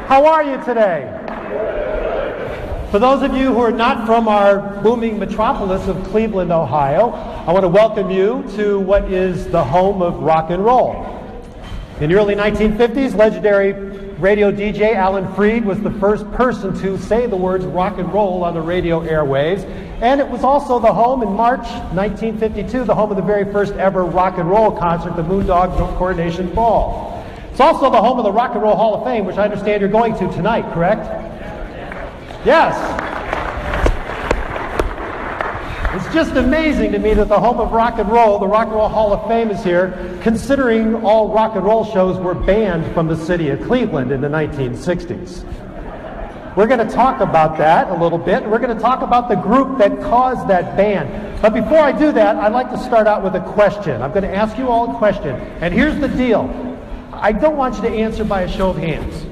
How are you today? For those of you who are not from our booming metropolis of Cleveland, Ohio, I want to welcome you to what is the home of rock and roll. In the early 1950s, legendary radio DJ Alan Freed was the first person to say the words rock and roll on the radio airwaves, and it was also the home in March 1952, the home of the very first ever rock and roll concert, the Moondog Coronation Ball. It's also the home of the Rock and Roll Hall of Fame, which I understand you're going to tonight, correct? Yes. It's just amazing to me that the home of rock and roll, the Rock and Roll Hall of Fame, is here, considering all rock and roll shows were banned from the city of Cleveland in the 1960s. We're going to talk about that a little bit. We're going to talk about the group that caused that ban. But before I do that, I'd like to start out with a question. I'm going to ask you all a question. And here's the deal. I don't want you to answer by a show of hands.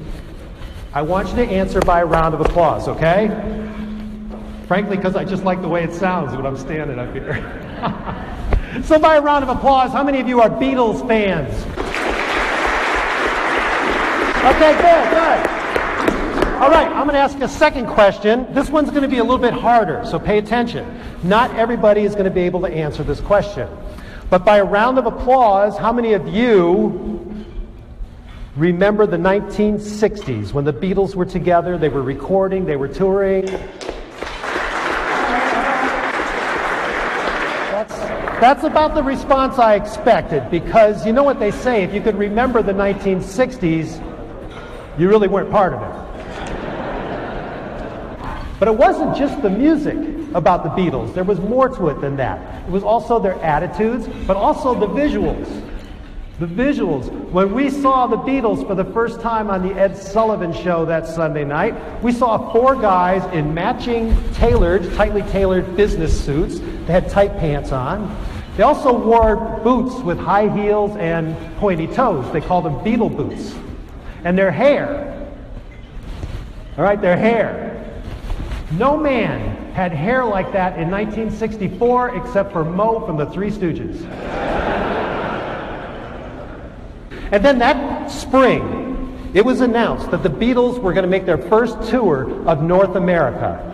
I want you to answer by a round of applause, okay? Frankly, because I just like the way it sounds when I'm standing up here. So by a round of applause, how many of you are Beatles fans? Okay, good. All right, I'm going to ask a second question. This one's going to be a little bit harder, so pay attention. Not everybody is going to be able to answer this question. But by a round of applause, how many of you remember the 1960s when the Beatles were together, they were recording, they were touring? That's about the response I expected, because you know what they say, if you could remember the 1960s, you really weren't part of it. But it wasn't just the music about the Beatles. There was more to it than that. It was also their attitudes, but also the visuals. The visuals. When we saw the Beatles for the first time on the Ed Sullivan Show that Sunday night, we saw four guys in matching tightly tailored business suits. They had tight pants on. They also wore boots with high heels and pointy toes. They called them Beatle boots. And their hair. All right, their hair. No man had hair like that in 1964 except for Moe from the Three Stooges. And then that spring, it was announced that the Beatles were going to make their first tour of North America.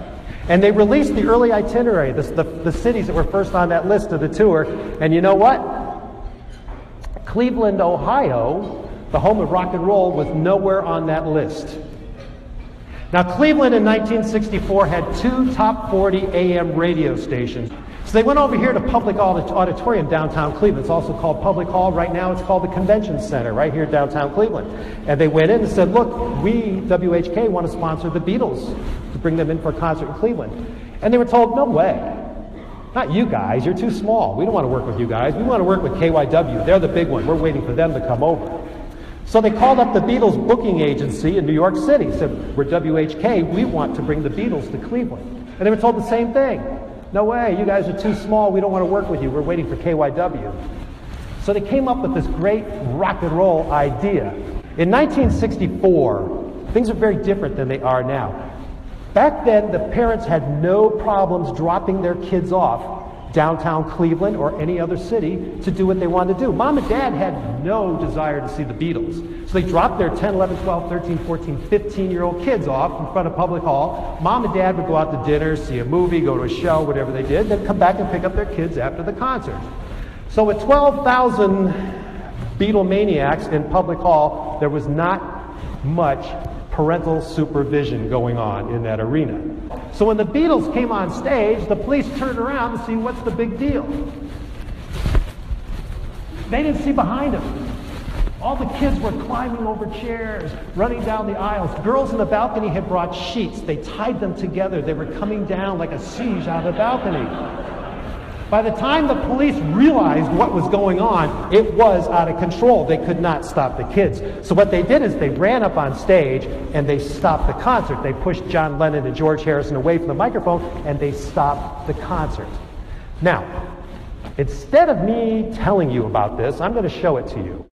And they released the early itinerary, the cities that were first on that list of the tour. And you know what? Cleveland, Ohio, the home of rock and roll, was nowhere on that list. Now, Cleveland in 1964 had two top 40 AM radio stations. So they went over here to Public Auditorium downtown Cleveland. It's also called Public Hall. Right now it's called the Convention Center right here downtown Cleveland. And they went in and said, look, we, WHK, want to sponsor the Beatles to bring them in for a concert in Cleveland. And they were told, no way. Not you guys. You're too small. We don't want to work with you guys. We want to work with KYW. They're the big one. We're waiting for them to come over. So they called up the Beatles booking agency in New York City. Said, we're WHK. We want to bring the Beatles to Cleveland. And they were told the same thing. No way, you guys are too small, we don't want to work with you, we're waiting for KYW. So they came up with this great rock and roll idea. In 1964, things are very different than they are now. Back then, the parents had no problems dropping their kids off downtown Cleveland or any other city to do what they wanted to do. Mom and Dad had no desire to see the Beatles. So they dropped their 10, 11, 12, 13, 14, 15-year-old kids off in front of Public Hall. Mom and Dad would go out to dinner, see a movie, go to a show, whatever they did, then come back and pick up their kids after the concert. So with 12,000 Beatlemaniacs in Public Hall, there was not much parental supervision going on in that arena. So when the Beatles came on stage, the police turned around to see what's the big deal. They didn't see behind them. All the kids were climbing over chairs, running down the aisles. Girls in the balcony had brought sheets. They tied them together. They were coming down like a siege out of the balcony. By the time the police realized what was going on, it was out of control. They could not stop the kids. So what they did is they ran up on stage and they stopped the concert. They pushed John Lennon and George Harrison away from the microphone and they stopped the concert. Now, instead of me telling you about this, I'm going to show it to you.